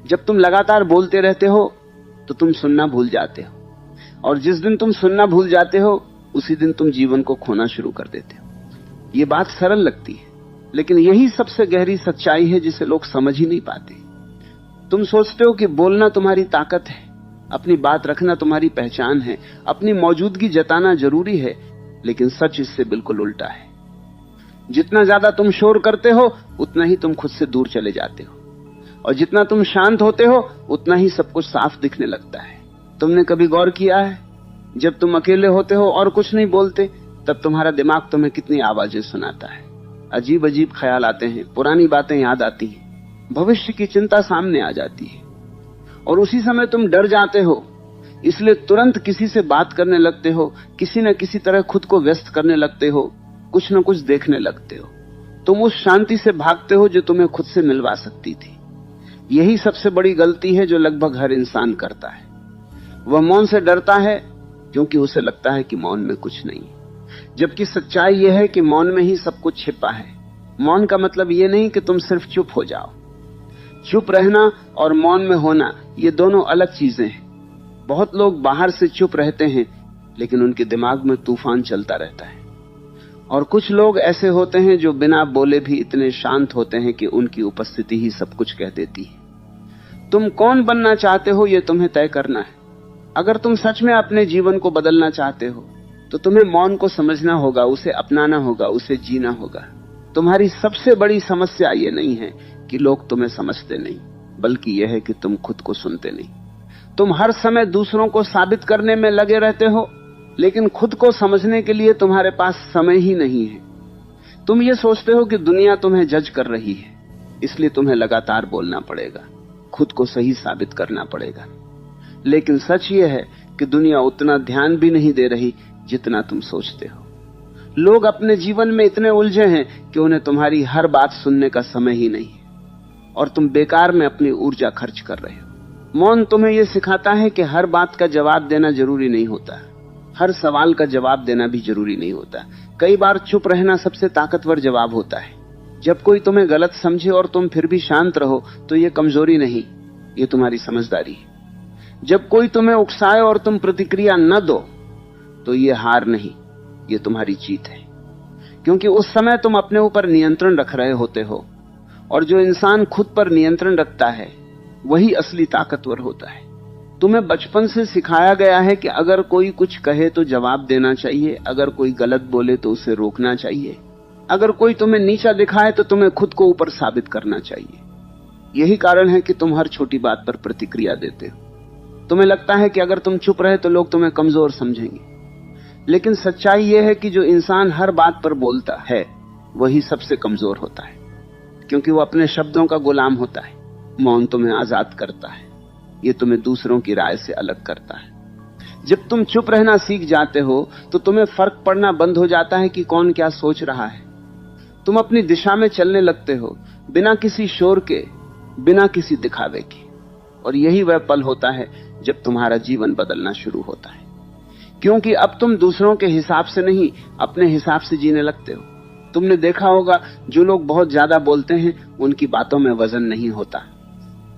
जब तुम लगातार बोलते रहते हो तो तुम सुनना भूल जाते हो, और जिस दिन तुम सुनना भूल जाते हो उसी दिन तुम जीवन को खोना शुरू कर देते हो। ये बात सरल लगती है, लेकिन यही सबसे गहरी सच्चाई है जिसे लोग समझ ही नहीं पाते। तुम सोचते हो कि बोलना तुम्हारी ताकत है, अपनी बात रखना तुम्हारी पहचान है, अपनी मौजूदगी जताना जरूरी है, लेकिन सच इससे बिल्कुल उल्टा है। जितना ज्यादा तुम शोर करते हो उतना ही तुम खुद से दूर चले जाते हो, और जितना तुम शांत होते हो उतना ही सब कुछ साफ दिखने लगता है। तुमने कभी गौर किया है, जब तुम अकेले होते हो और कुछ नहीं बोलते, तब तुम्हारा दिमाग तुम्हें कितनी आवाजें सुनाता है। अजीब अजीब ख्याल आते हैं, पुरानी बातें याद आती हैं, भविष्य की चिंता सामने आ जाती है, और उसी समय तुम डर जाते हो, इसलिए तुरंत किसी से बात करने लगते हो, किसी न किसी तरह खुद को व्यस्त करने लगते हो, कुछ न कुछ देखने लगते हो। तुम उस शांति से भागते हो जो तुम्हें खुद से मिलवा सकती थी। यही सबसे बड़ी गलती है जो लगभग हर इंसान करता है। वह मौन से डरता है क्योंकि उसे लगता है कि मौन में कुछ नहीं, जबकि सच्चाई यह है कि मौन में ही सब कुछ छिपा है। मौन का मतलब यह नहीं कि तुम सिर्फ चुप हो जाओ। चुप रहना और मौन में होना ये दोनों अलग चीजें हैं। बहुत लोग बाहर से चुप रहते हैं, लेकिन उनके दिमाग में तूफान चलता रहता है, और कुछ लोग ऐसे होते हैं जो बिना बोले भी इतने शांत होते हैं कि उनकी उपस्थिति ही सब कुछ कह देती है। तुम कौन बनना चाहते हो यह तुम्हें तय करना है। अगर तुम सच में अपने जीवन को बदलना चाहते हो तो तुम्हें मौन को समझना होगा, उसे अपनाना होगा, उसे जीना होगा। तुम्हारी सबसे बड़ी समस्या ये नहीं है कि लोग तुम्हें समझते नहीं, बल्कि यह है कि तुम खुद को सुनते नहीं। तुम हर समय दूसरों को साबित करने में लगे रहते हो, लेकिन खुद को समझने के लिए तुम्हारे पास समय ही नहीं है। तुम ये सोचते हो कि दुनिया तुम्हें जज कर रही है, इसलिए तुम्हें लगातार बोलना पड़ेगा, खुद को सही साबित करना पड़ेगा। लेकिन सच ये है कि दुनिया उतना ध्यान भी नहीं दे रही जितना तुम सोचते हो। लोग अपने जीवन में इतने उलझे हैं कि उन्हें तुम्हारी हर बात सुनने का समय ही नहीं है, और तुम बेकार में अपनी ऊर्जा खर्च कर रहे हो। मौन तुम्हें यह सिखाता है कि हर बात का जवाब देना जरूरी नहीं होता, हर सवाल का जवाब देना भी जरूरी नहीं होता। कई बार चुप रहना सबसे ताकतवर जवाब होता है। जब कोई तुम्हें गलत समझे और तुम फिर भी शांत रहो तो यह कमजोरी नहीं, यह तुम्हारी समझदारी है। जब कोई तुम्हें उकसाए और तुम प्रतिक्रिया न दो तो यह हार नहीं, यह तुम्हारी जीत है, क्योंकि उस समय तुम अपने ऊपर नियंत्रण रख रहे होते हो, और जो इंसान खुद पर नियंत्रण रखता है वही असली ताकतवर होता है। तुम्हें बचपन से सिखाया गया है कि अगर कोई कुछ कहे तो जवाब देना चाहिए, अगर कोई गलत बोले तो उसे रोकना चाहिए, अगर कोई तुम्हें नीचा दिखाए तो तुम्हें खुद को ऊपर साबित करना चाहिए। यही कारण है कि तुम हर छोटी बात पर प्रतिक्रिया देते हो। तुम्हें लगता है कि अगर तुम चुप रहे तो लोग तुम्हें कमजोर समझेंगे, लेकिन सच्चाई यह है कि जो इंसान हर बात पर बोलता है वही सबसे कमजोर होता है, क्योंकि वो अपने शब्दों का गुलाम होता है। मौन तुम्हें आजाद करता है, ये तुम्हें दूसरों की राय से अलग करता है। जब तुम चुप रहना सीख जाते हो तो तुम्हें फर्क पड़ना बंद हो जाता है कि कौन क्या सोच रहा है। तुम अपनी दिशा में चलने लगते हो, बिना किसी शोर के, बिना किसी दिखावे के, और यही वह पल होता है जब तुम्हारा जीवन बदलना शुरू होता है, क्योंकि अब तुम दूसरों के हिसाब से नहीं, अपने हिसाब से जीने लगते हो। तुमने देखा होगा जो लोग बहुत ज्यादा बोलते हैं उनकी बातों में वजन नहीं होता।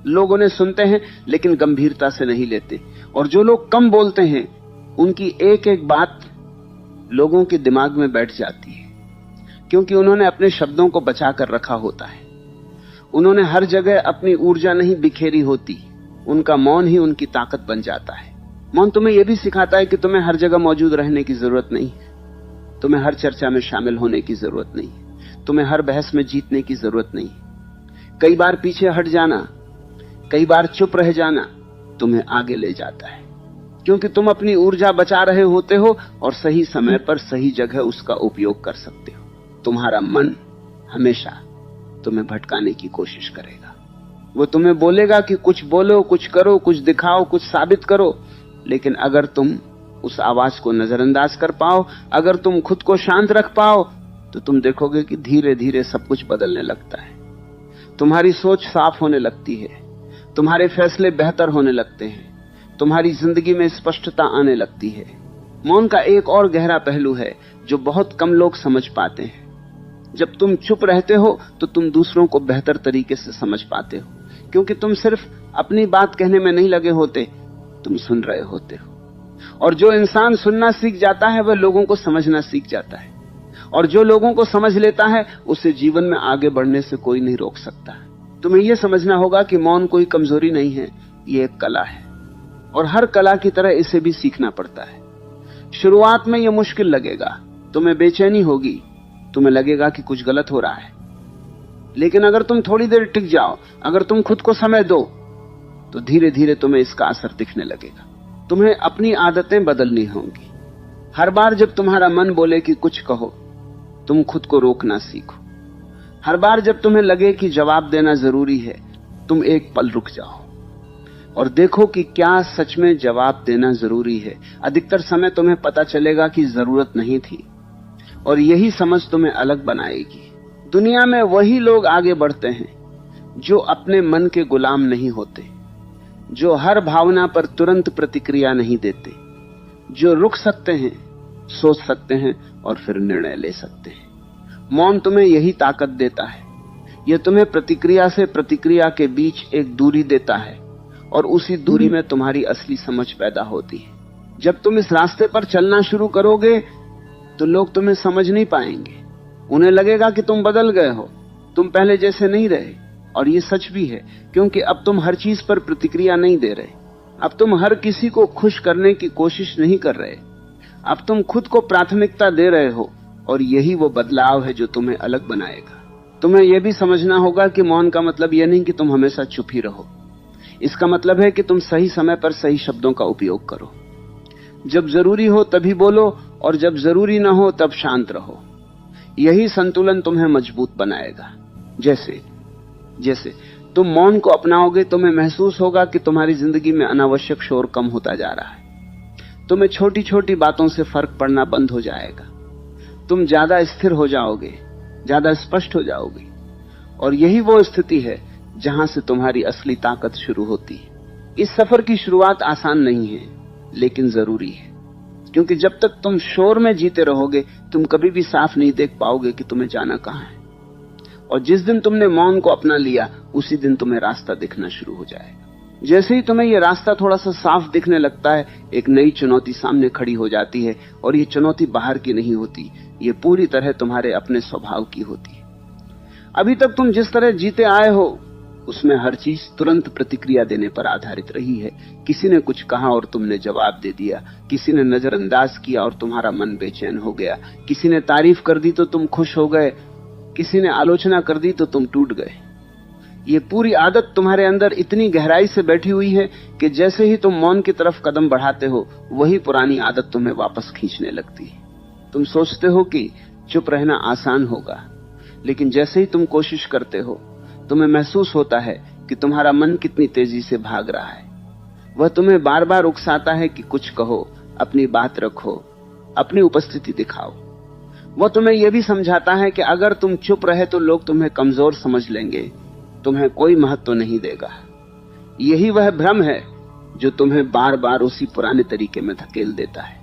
लोग उन्हें सुनते हैं लेकिन गंभीरता से नहीं लेते, और जो लोग कम बोलते हैं उनकी एक एक बात लोगों के दिमाग में बैठ जाती है, क्योंकि उन्होंने अपने शब्दों को बचा कर रखा होता है। उन्होंने हर जगह अपनी ऊर्जा नहीं बिखेरी होती, उनका मौन ही उनकी ताकत बन जाता है। मौन तुम्हें यह भी सिखाता है कि तुम्हें हर जगह मौजूद रहने की जरूरत नहीं है, तुम्हें हर चर्चा में शामिल होने की जरूरत नहीं है, तुम्हें हर बहस में जीतने की जरूरत नहीं है। कई बार पीछे हट जाना, कई बार चुप रह जाना तुम्हें आगे ले जाता है, क्योंकि तुम अपनी ऊर्जा बचा रहे होते हो और सही समय पर सही जगह उसका उपयोग कर सकते हो। तुम्हारा मन हमेशा तुम्हें भटकाने की कोशिश करेगा। वो तुम्हें बोलेगा कि कुछ बोलो, कुछ करो, कुछ दिखाओ, कुछ साबित करो, लेकिन अगर तुम उस आवाज को नजरअंदाज कर पाओ, अगर तुम खुद को शांत रख पाओ, तो तुम देखोगे कि धीरे धीरे सब कुछ बदलने लगता है। तुम्हारी सोच साफ होने लगती है, तुम्हारे फैसले बेहतर होने लगते हैं, तुम्हारी जिंदगी में स्पष्टता आने लगती है। मौन का एक और गहरा पहलू है जो बहुत कम लोग समझ पाते हैं। जब तुम चुप रहते हो तो तुम दूसरों को बेहतर तरीके से समझ पाते हो, क्योंकि तुम सिर्फ अपनी बात कहने में नहीं लगे होते, तुम सुन रहे होते हो। और जो इंसान सुनना सीख जाता है वह लोगों को समझना सीख जाता है, और जो लोगों को समझ लेता है उसे जीवन में आगे बढ़ने से कोई नहीं रोक सकता। तुम्हें यह समझना होगा कि मौन कोई कमजोरी नहीं है, ये एक कला है, और हर कला की तरह इसे भी सीखना पड़ता है। शुरुआत में यह मुश्किल लगेगा, तुम्हें बेचैनी होगी, तुम्हें लगेगा कि कुछ गलत हो रहा है, लेकिन अगर तुम थोड़ी देर टिक जाओ, अगर तुम खुद को समय दो, तो धीरे धीरे तुम्हें इसका असर दिखने लगेगा। तुम्हें अपनी आदतें बदलनी होंगी। हर बार जब तुम्हारा मन बोले कि कुछ कहो, तुम खुद को रोकना सीखो। हर बार जब तुम्हें लगे कि जवाब देना जरूरी है, तुम एक पल रुक जाओ और देखो कि क्या सच में जवाब देना जरूरी है। अधिकतर समय तुम्हें पता चलेगा कि जरूरत नहीं थी, और यही समझ तुम्हें अलग बनाएगी। दुनिया में वही लोग आगे बढ़ते हैं जो अपने मन के गुलाम नहीं होते, जो हर भावना पर तुरंत प्रतिक्रिया नहीं देते, जो रुक सकते हैं, सोच सकते हैं और फिर निर्णय ले सकते हैं। मौन तुम्हें यही ताकत देता है। यह तुम्हें प्रतिक्रिया से प्रतिक्रिया के बीच एक दूरी देता है, और उसी दूरी में तुम्हारी असली समझ पैदा होती है। जब तुम इस रास्ते पर चलना शुरू करोगे तो लोग तुम्हें समझ नहीं पाएंगे। उन्हें लगेगा कि तुम बदल गए हो, तुम पहले जैसे नहीं रहे। और ये सच भी है, क्योंकि अब तुम हर चीज पर प्रतिक्रिया नहीं दे रहे। अब तुम हर किसी को खुश करने की कोशिश नहीं कर रहे। अब तुम खुद को प्राथमिकता दे रहे हो, और यही वो बदलाव है जो तुम्हें अलग बनाएगा। तुम्हें यह भी समझना होगा कि मौन का मतलब यह नहीं कि तुम हमेशा चुप ही रहो। इसका मतलब है कि तुम सही समय पर सही शब्दों का उपयोग करो। जब जरूरी हो तभी बोलो, और जब जरूरी ना हो तब शांत रहो। यही संतुलन तुम्हें मजबूत बनाएगा। जैसे तुम मौन को अपनाओगे, तुम्हें महसूस होगा कि तुम्हारी जिंदगी में अनावश्यक शोर कम होता जा रहा है। तुम्हें छोटी छोटी बातों से फर्क पड़ना बंद हो जाएगा। तुम ज्यादा स्थिर हो जाओगे, ज्यादा स्पष्ट हो जाओगे, और यही वो स्थिति है जहां से तुम्हारी असली ताकत शुरू होती है। इस सफर की शुरुआत आसान नहीं है, लेकिन जरूरी है, क्योंकि जब तक तुम शोर में जीते रहोगे, तुम कभी भी साफ नहीं देख पाओगे कि तुम्हें जाना कहां है। और जिस दिन तुमने मौन को अपना लिया, उसी दिन तुम्हें रास्ता दिखना शुरू हो जाएगा। जैसे ही तुम्हें यह रास्ता थोड़ा सा साफ दिखने लगता है, एक नई चुनौती सामने खड़ी हो जाती है, और ये चुनौती बाहर की नहीं होती, ये पूरी तरह तुम्हारे अपने स्वभाव की होती है। अभी तक तुम जिस तरह जीते आए हो, उसमें हर चीज तुरंत प्रतिक्रिया देने पर आधारित रही है। किसी ने कुछ कहा और तुमने जवाब दे दिया, किसी ने नजरअंदाज किया और तुम्हारा मन बेचैन हो गया, किसी ने तारीफ कर दी तो तुम खुश हो गए, किसी ने आलोचना कर दी तो तुम टूट गए। ये पूरी आदत तुम्हारे अंदर इतनी गहराई से बैठी हुई है कि जैसे ही तुम मौन की तरफ कदम बढ़ाते हो, वही पुरानी आदत तुम्हें वापस खींचने लगती है। तुम सोचते हो कि चुप रहना आसान होगा, लेकिन जैसे ही तुम कोशिश करते हो, तुम्हें महसूस होता है कि तुम्हारा मन कितनी तेजी से भाग रहा है। वह तुम्हें बार बार उकसाता है कि कुछ कहो, अपनी बात रखो, अपनी उपस्थिति दिखाओ। वह तुम्हें यह भी समझाता है कि अगर तुम चुप रहे तो लोग तुम्हें कमजोर समझ लेंगे, तुम्हें कोई महत्व नहीं देगा। यही वह भ्रम है जो तुम्हें बार बार उसी पुराने तरीके में धकेल देता है।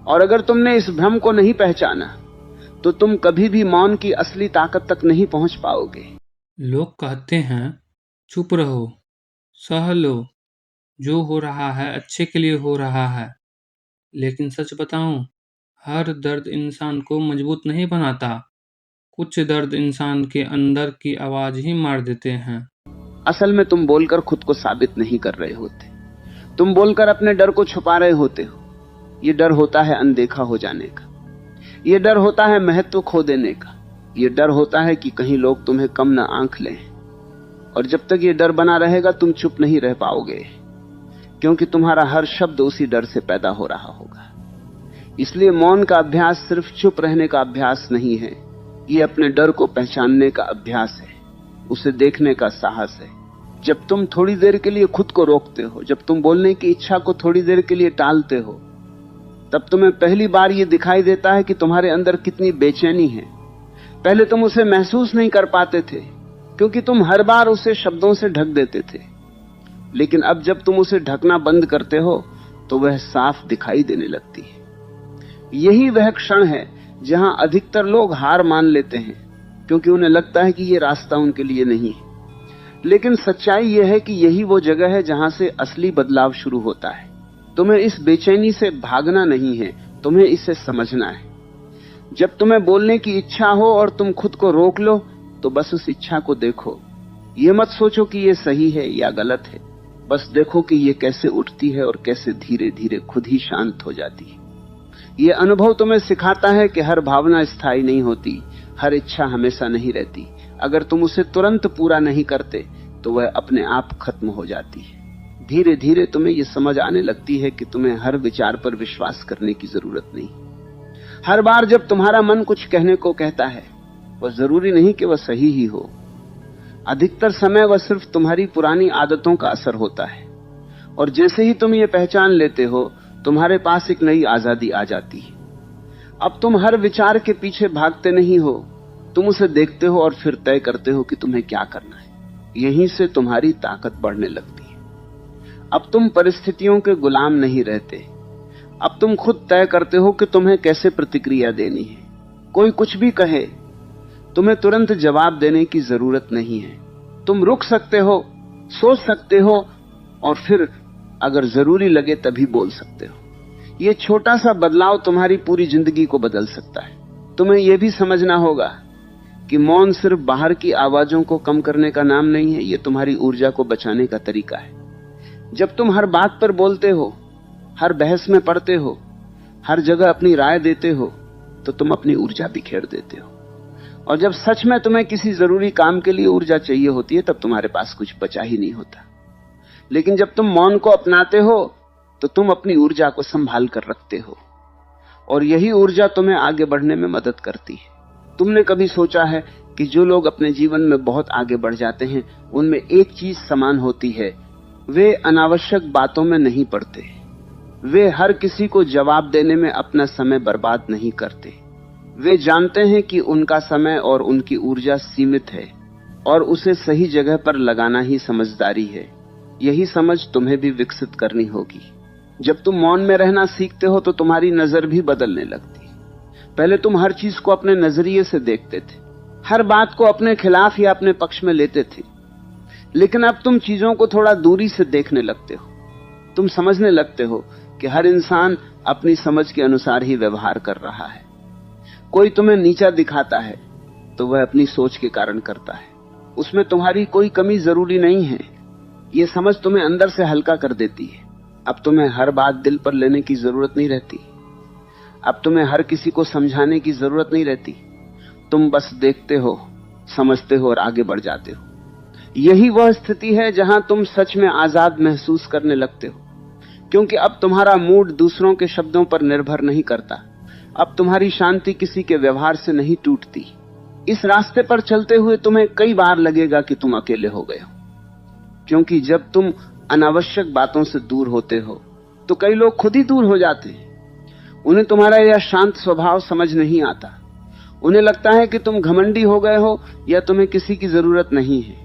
और अगर तुमने इस भ्रम को नहीं पहचाना, तो तुम कभी भी मौन की असली ताकत तक नहीं पहुंच पाओगे। लोग कहते हैं चुप रहो, सह लो, जो हो रहा है अच्छे के लिए हो रहा है। लेकिन सच बताऊं, हर दर्द इंसान को मजबूत नहीं बनाता। कुछ दर्द इंसान के अंदर की आवाज ही मार देते हैं। असल में तुम बोलकर खुद को साबित नहीं कर रहे होते, तुम बोलकर अपने डर को छुपा रहे होते हो। ये डर होता है अनदेखा हो जाने का, ये डर होता है महत्व खो देने का, ये डर होता है कि कहीं लोग तुम्हें कम न आंक लें। और जब तक ये डर बना रहेगा, तुम चुप नहीं रह पाओगे, क्योंकि तुम्हारा हर शब्द उसी डर से पैदा हो रहा होगा। इसलिए मौन का अभ्यास सिर्फ चुप रहने का अभ्यास नहीं है, ये अपने डर को पहचानने का अभ्यास है, उसे देखने का साहस है। जब तुम थोड़ी देर के लिए खुद को रोकते हो, जब तुम बोलने की इच्छा को थोड़ी देर के लिए टालते हो, तब तुम्हें पहली बार ये दिखाई देता है कि तुम्हारे अंदर कितनी बेचैनी है। पहले तुम उसे महसूस नहीं कर पाते थे, क्योंकि तुम हर बार उसे शब्दों से ढक देते थे। लेकिन अब जब तुम उसे ढकना बंद करते हो, तो वह साफ दिखाई देने लगती है। यही वह क्षण है जहां अधिकतर लोग हार मान लेते हैं, क्योंकि उन्हें लगता है कि यह रास्ता उनके लिए नहीं है। लेकिन सच्चाई यह है कि यही वो जगह है जहां से असली बदलाव शुरू होता है। तुम्हें इस बेचैनी से भागना नहीं है, तुम्हें इसे समझना है। जब तुम्हें बोलने की इच्छा हो और तुम खुद को रोक लो, तो बस उस इच्छा को देखो। ये मत सोचो कि ये सही है या गलत है, बस देखो कि ये कैसे उठती है और कैसे धीरे धीरे खुद ही शांत हो जाती है। ये अनुभव तुम्हें सिखाता है कि हर भावना स्थायी नहीं होती, हर इच्छा हमेशा नहीं रहती। अगर तुम उसे तुरंत पूरा नहीं करते तो वह अपने आप खत्म हो जाती है। धीरे धीरे तुम्हें यह समझ आने लगती है कि तुम्हें हर विचार पर विश्वास करने की जरूरत नहीं। हर बार जब तुम्हारा मन कुछ कहने को कहता है, वह जरूरी नहीं कि वह सही ही हो। अधिकतर समय वह सिर्फ तुम्हारी पुरानी आदतों का असर होता है। और जैसे ही तुम ये पहचान लेते हो, तुम्हारे पास एक नई आजादी आ जाती है। अब तुम हर विचार के पीछे भागते नहीं हो, तुम उसे देखते हो और फिर तय करते हो कि तुम्हें क्या करना है। यहीं से तुम्हारी ताकत बढ़ने लगती है। अब तुम परिस्थितियों के गुलाम नहीं रहते। अब तुम खुद तय करते हो कि तुम्हें कैसे प्रतिक्रिया देनी है। कोई कुछ भी कहे, तुम्हें तुरंत जवाब देने की जरूरत नहीं है। तुम रुक सकते हो, सोच सकते हो और फिर अगर जरूरी लगे तभी बोल सकते हो। यह छोटा सा बदलाव तुम्हारी पूरी जिंदगी को बदल सकता है। तुम्हें यह भी समझना होगा कि मौन सिर्फ बाहर की आवाजों को कम करने का नाम नहीं है, यह तुम्हारी ऊर्जा को बचाने का तरीका है। जब तुम हर बात पर बोलते हो, हर बहस में पड़ते हो, हर जगह अपनी राय देते हो, तो तुम अपनी ऊर्जा बिखेर देते हो। और जब सच में तुम्हें किसी जरूरी काम के लिए ऊर्जा चाहिए होती है, तब तुम्हारे पास कुछ बचा ही नहीं होता। लेकिन जब तुम मौन को अपनाते हो, तो तुम अपनी ऊर्जा को संभाल कर रखते हो, और यही ऊर्जा तुम्हें आगे बढ़ने में मदद करती है। तुमने कभी सोचा है कि जो लोग अपने जीवन में बहुत आगे बढ़ जाते हैं, उनमें एक चीज समान होती है, वे अनावश्यक बातों में नहीं पड़ते। वे हर किसी को जवाब देने में अपना समय बर्बाद नहीं करते। वे जानते हैं कि उनका समय और उनकी ऊर्जा सीमित है, और उसे सही जगह पर लगाना ही समझदारी है। यही समझ तुम्हें भी विकसित करनी होगी। जब तुम मौन में रहना सीखते हो, तो तुम्हारी नजर भी बदलने लगती। पहले तुम हर चीज को अपने नजरिए से देखते थे, हर बात को अपने खिलाफ या अपने पक्ष में लेते थे। लेकिन अब तुम चीजों को थोड़ा दूरी से देखने लगते हो। तुम समझने लगते हो कि हर इंसान अपनी समझ के अनुसार ही व्यवहार कर रहा है। कोई तुम्हें नीचा दिखाता है तो वह अपनी सोच के कारण करता है। उसमें तुम्हारी कोई कमी जरूरी नहीं है। यह समझ तुम्हें अंदर से हल्का कर देती है। अब तुम्हें हर बात दिल पर लेने की जरूरत नहीं रहती। अब तुम्हें हर किसी को समझाने की जरूरत नहीं रहती। तुम बस देखते हो, समझते हो और आगे बढ़ जाते हो। यही वह स्थिति है जहां तुम सच में आजाद महसूस करने लगते हो, क्योंकि अब तुम्हारा मूड दूसरों के शब्दों पर निर्भर नहीं करता। अब तुम्हारी शांति किसी के व्यवहार से नहीं टूटती। इस रास्ते पर चलते हुए तुम्हें कई बार लगेगा कि तुम अकेले हो गए हो, क्योंकि जब तुम अनावश्यक बातों से दूर होते हो, तो कई लोग खुद ही दूर हो जाते हैं। उन्हें तुम्हारा यह शांत स्वभाव समझ नहीं आता। उन्हें लगता है कि तुम घमंडी हो गए हो या तुम्हें किसी की जरूरत नहीं है।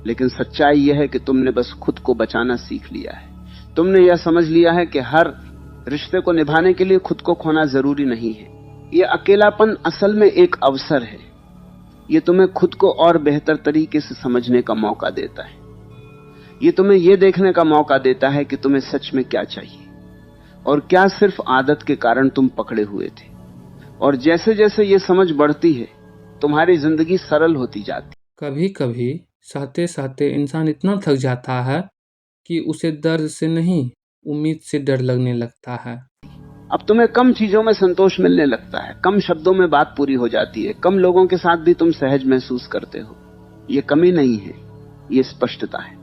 लेकिन सच्चाई यह है कि तुमने बस खुद को बचाना सीख लिया है। तुमने यह समझ लिया है कि हर रिश्ते को निभाने के लिए खुद को खोना जरूरी नहीं है। यह अकेलापन असल में एक अवसर है। यह तुम्हें खुद को और बेहतर तरीके से समझने का मौका देता है। यह तुम्हें यह देखने का मौका देता है कि तुम्हें सच में क्या चाहिए और क्या सिर्फ आदत के कारण तुम पकड़े हुए थे। और जैसे जैसे यह समझ बढ़ती है, तुम्हारी जिंदगी सरल होती जाती। कभी कभी सहते सहते इंसान इतना थक जाता है कि उसे दर्द से नहीं, उम्मीद से डर लगने लगता है। अब तुम्हें कम चीजों में संतोष मिलने लगता है, कम शब्दों में बात पूरी हो जाती है, कम लोगों के साथ भी तुम सहज महसूस करते हो। ये कमी नहीं है, ये स्पष्टता है।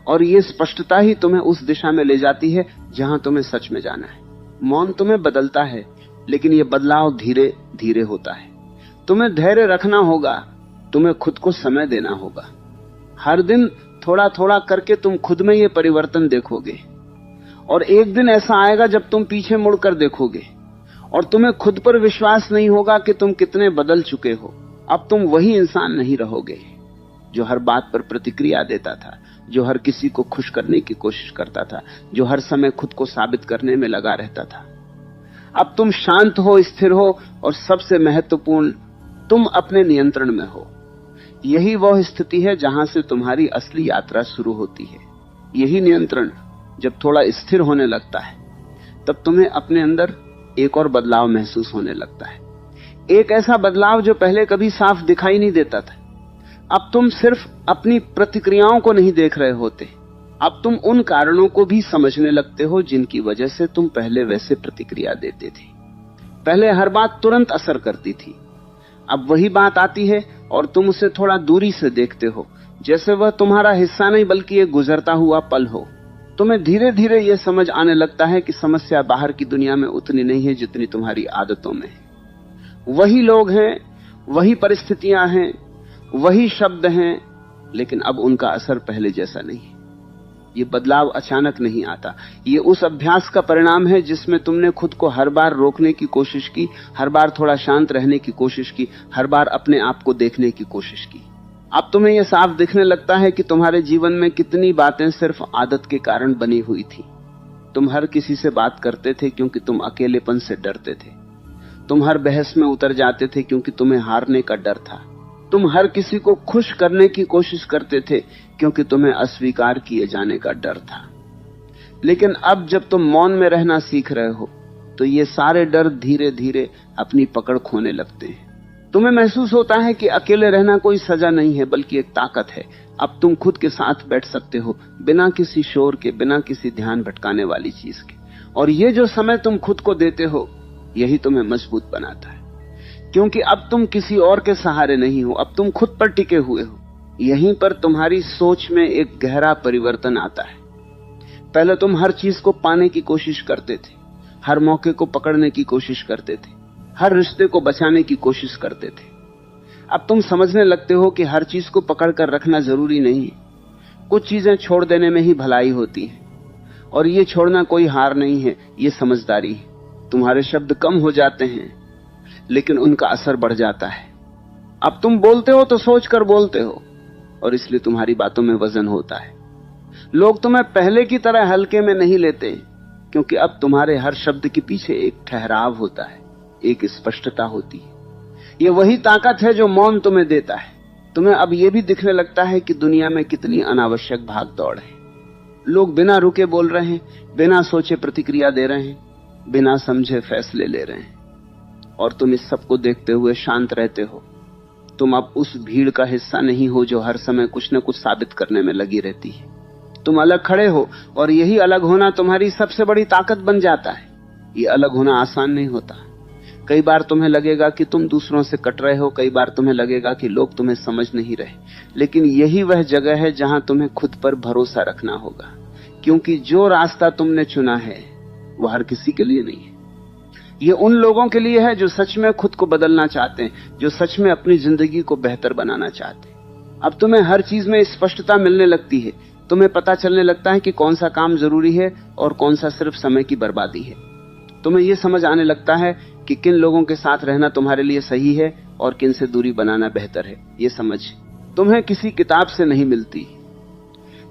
और ये स्पष्टता ही तुम्हें उस दिशा में ले जाती है जहां तुम्हें सच में जाना है। मौन तुम्हें बदलता है, लेकिन यह बदलाव धीरे धीरे होता है। तुम्हें धैर्य रखना होगा, तुम्हें खुद को समय देना होगा। हर दिन थोड़ा थोड़ा करके तुम खुद में ये परिवर्तन देखोगे, और एक दिन ऐसा आएगा जब तुम पीछे मुड़कर देखोगे और तुम्हें खुद पर विश्वास नहीं होगा कि तुम कितने बदल चुके हो। अब तुम वही इंसान नहीं रहोगे जो हर बात पर प्रतिक्रिया देता था, जो हर किसी को खुश करने की कोशिश करता था, जो हर समय खुद को साबित करने में लगा रहता था। अब तुम शांत हो, स्थिर हो, और सबसे महत्वपूर्ण, तुम अपने नियंत्रण में हो। यही वह स्थिति है जहां से तुम्हारी असली यात्रा शुरू होती है। यही नियंत्रण जब थोड़ा स्थिर होने लगता है, तब तुम्हें अपने अंदर एक और बदलाव महसूस होने लगता है। एक ऐसा बदलाव जो पहले कभी साफ दिखाई नहीं देता था। अब तुम सिर्फ अपनी प्रतिक्रियाओं को नहीं देख रहे होते, अब तुम उन कारणों को भी समझने लगते हो जिनकी वजह से तुम पहले वैसे प्रतिक्रिया देते थे। पहले हर बात तुरंत असर करती थी, अब वही बात आती है और तुम उसे थोड़ा दूरी से देखते हो, जैसे वह तुम्हारा हिस्सा नहीं बल्कि एक गुजरता हुआ पल हो। तुम्हें धीरे धीरे यह समझ आने लगता है कि समस्या बाहर की दुनिया में उतनी नहीं है जितनी तुम्हारी आदतों में है। वही लोग हैं, वही परिस्थितियां हैं, वही शब्द हैं, लेकिन अब उनका असर पहले जैसा नहीं है। ये बदलाव अचानक नहीं आता, ये उस अभ्यास का परिणाम है जिसमें तुमने खुद को हर बार रोकने की कोशिश की, हर बार थोड़ा शांत रहने की कोशिश की, हर बार अपने आप को देखने की कोशिश की। अब तुम्हें यह साफ दिखने लगता है कि तुम्हारे जीवन में कितनी बातें सिर्फ आदत के कारण बनी हुई थी। तुम हर किसी से बात करते थे क्योंकि तुम अकेलेपन से डरते थे। तुम हर बहस में उतर जाते थे क्योंकि तुम्हें हारने का डर था। तुम हर किसी को खुश करने की कोशिश करते थे क्योंकि तुम्हें अस्वीकार किए जाने का डर था। लेकिन अब जब तुम मौन में रहना सीख रहे हो, तो ये सारे डर धीरे धीरे अपनी पकड़ खोने लगते हैं। तुम्हें महसूस होता है कि अकेले रहना कोई सजा नहीं है बल्कि एक ताकत है। अब तुम खुद के साथ बैठ सकते हो, बिना किसी शोर के, बिना किसी ध्यान भटकाने वाली चीज के। और ये जो समय तुम खुद को देते हो, यही तुम्हें मजबूत बनाता है, क्योंकि अब तुम किसी और के सहारे नहीं हो, अब तुम खुद पर टिके हुए हो। यहीं पर तुम्हारी सोच में एक गहरा परिवर्तन आता है। पहले तुम हर चीज को पाने की कोशिश करते थे, हर मौके को पकड़ने की कोशिश करते थे, हर रिश्ते को बचाने की कोशिश करते थे। अब तुम समझने लगते हो कि हर चीज को पकड़ कर रखना जरूरी नहीं है। कुछ चीजें छोड़ देने में ही भलाई होती है, और ये छोड़ना कोई हार नहीं है, ये समझदारी है। तुम्हारे शब्द कम हो जाते हैं, लेकिन उनका असर बढ़ जाता है। अब तुम बोलते हो तो सोच कर बोलते हो, और इसलिए तुम्हारी बातों में वजन होता है। लोग तुम्हें पहले की तरह हल्के में नहीं लेते, क्योंकि अब तुम्हारे हर शब्द के पीछे एक ठहराव होता है, एक स्पष्टता होती है। यह वही ताकत है जो मौन तुम्हें देता है। तुम्हें अब यह भी दिखने लगता है कि दुनिया में कितनी अनावश्यक भाग दौड़ है। लोग बिना रुके बोल रहे हैं, बिना सोचे प्रतिक्रिया दे रहे हैं, बिना समझे फैसले ले रहे हैं, और तुम इस सब को देखते हुए शांत रहते हो। तुम अब उस भीड़ का हिस्सा नहीं हो जो हर समय कुछ न कुछ साबित करने में लगी रहती है। तुम अलग खड़े हो, और यही अलग होना तुम्हारी सबसे बड़ी ताकत बन जाता है। ये अलग होना आसान नहीं होता। कई बार तुम्हें लगेगा कि तुम दूसरों से कट रहे हो, कई बार तुम्हें लगेगा कि लोग तुम्हें समझ नहीं रहे, लेकिन यही वह जगह है जहां तुम्हें खुद पर भरोसा रखना होगा, क्योंकि जो रास्ता तुमने चुना है वह हर किसी के लिए नहीं है। ये उन लोगों के लिए है जो सच में खुद को बदलना चाहते हैं, जो सच में अपनी जिंदगी को बेहतर बनाना चाहते हैं। अब तुम्हें हर चीज में स्पष्टता मिलने लगती है। तुम्हें पता चलने लगता है कि कौन सा काम जरूरी है और कौन सा सिर्फ समय की बर्बादी है। तुम्हें यह समझ आने लगता है कि किन लोगों के साथ रहना तुम्हारे लिए सही है और किन से दूरी बनाना बेहतर है। ये समझ तुम्हें किसी किताब से नहीं मिलती,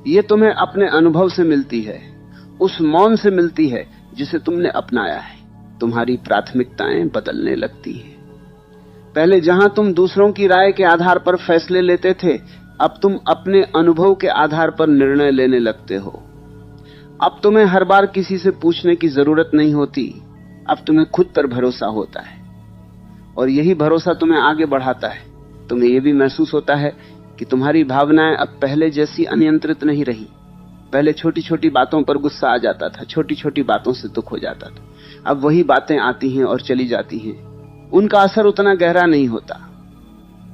ये तुम्हें अपने अनुभव से मिलती है, उस मौन से मिलती है जिसे तुमने अपनाया है। तुम्हारी प्राथमिकताएं बदलने लगती हैं। पहले जहां तुम दूसरों की राय के आधार पर फैसले लेते थे, अब तुम अपने अनुभव के आधार पर निर्णय लेने लगते हो। अब तुम्हें हर बार किसी से पूछने की जरूरत नहीं होती, अब तुम्हें खुद पर भरोसा होता है, और यही भरोसा तुम्हें आगे बढ़ाता है। तुम्हें यह भी महसूस होता है कि तुम्हारी भावनाएं अब पहले जैसी अनियंत्रित नहीं रही। पहले छोटी छोटी बातों पर गुस्सा आ जाता था, छोटी छोटी बातों से दुख हो जाता था। अब वही बातें आती हैं और चली जाती हैं। उनका असर उतना गहरा नहीं होता,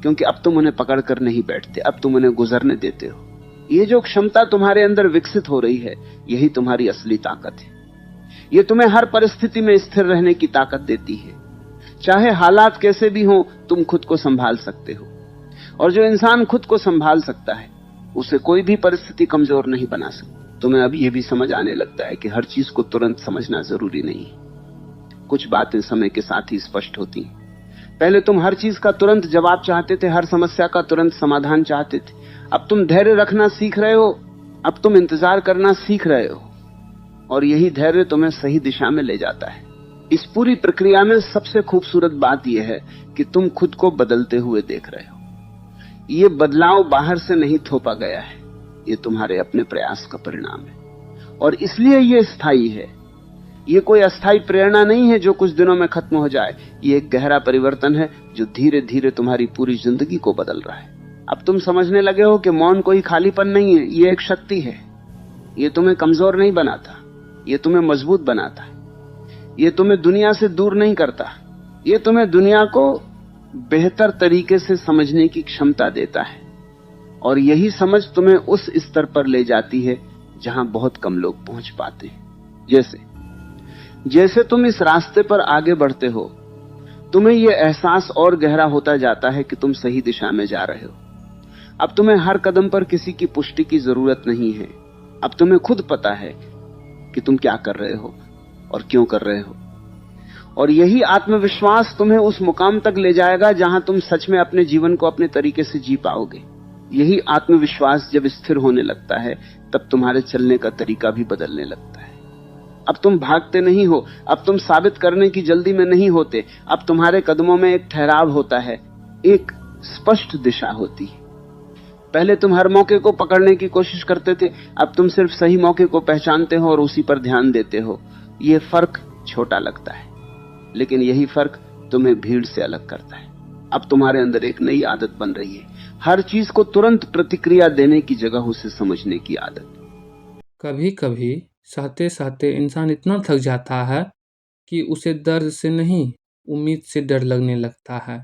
क्योंकि अब तुम उन्हें पकड़ कर नहीं बैठते, अब तुम उन्हें गुजरने देते हो। ये जो क्षमता तुम्हारे अंदर विकसित हो रही है, यही तुम्हारी असली ताकत है। ये तुम्हें हर परिस्थिति में स्थिर रहने की ताकत देती है। चाहे हालात कैसे भी हों, तुम खुद को संभाल सकते हो, और जो इंसान खुद को संभाल सकता है, उसे कोई भी परिस्थिति कमजोर नहीं बना सकती। तुम्हें अब यह भी समझ आने लगता है कि हर चीज को तुरंत समझना जरूरी नहीं है। कुछ बातें समय के साथ ही स्पष्ट होती हैं। पहले तुम हर चीज का तुरंत जवाब चाहते थे, हर समस्या का तुरंत समाधान चाहते थे। अब तुम धैर्य रखना सीख रहे हो, अब तुम इंतजार करना सीख रहे हो, और यही धैर्य तुम्हें सही दिशा में ले जाता है। इस पूरी प्रक्रिया में सबसे खूबसूरत बात यह है कि तुम खुद को बदलते हुए देख रहे हो। ये बदलाव बाहर से नहीं थोपा गया है, ये तुम्हारे अपने प्रयास का परिणाम है, और इसलिए ये स्थायी है। ये कोई अस्थायी प्रेरणा नहीं है जो कुछ दिनों में खत्म हो जाए। ये एक गहरा परिवर्तन है जो धीरे धीरे तुम्हारी पूरी जिंदगी को बदल रहा है। अब तुम समझने लगे हो कि मौन कोई खालीपन नहीं है, ये एक शक्ति है। ये तुम्हें कमजोर नहीं बनाता, ये तुम्हें मजबूत बनाता है। ये तुम्हें दुनिया से दूर नहीं करता, ये तुम्हें दुनिया को बेहतर तरीके से समझने की क्षमता देता है, और यही समझ तुम्हें उस स्तर पर ले जाती है जहां बहुत कम लोग पहुंच पाते हैं। जैसे तुम इस रास्ते पर आगे बढ़ते हो, तुम्हें यह एहसास और गहरा होता जाता है कि तुम सही दिशा में जा रहे हो। अब तुम्हें हर कदम पर किसी की पुष्टि की जरूरत नहीं है। अब तुम्हें खुद पता है कि तुम क्या कर रहे हो और क्यों कर रहे हो, और यही आत्मविश्वास तुम्हें उस मुकाम तक ले जाएगा जहां तुम सच में अपने जीवन को अपने तरीके से जी पाओगे। यही आत्मविश्वास जब स्थिर होने लगता है, तब तुम्हारे चलने का तरीका भी बदलने लगता है। अब तुम भागते नहीं हो, अब तुम साबित करने की जल्दी में नहीं होते। अब तुम्हारे कदमों में एक ठहराव होता है, एक स्पष्ट दिशा होती है। पहले तुम हर मौके को पकड़ने की कोशिश करते थे, अब तुम सिर्फ सही मौके को पहचानते हो और उसी पर ध्यान देते हो। ये फर्क छोटा लगता है, लेकिन यही फर्क तुम्हें भीड़ से अलग करता है। अब तुम्हारे अंदर एक नई आदत बन रही है, हर चीज को तुरंत प्रतिक्रिया देने की जगह उसे समझने की आदत। कभी कभी सहते सहते इंसान इतना थक जाता है कि उसे दर्द से नहीं, उम्मीद से डर लगने लगता है।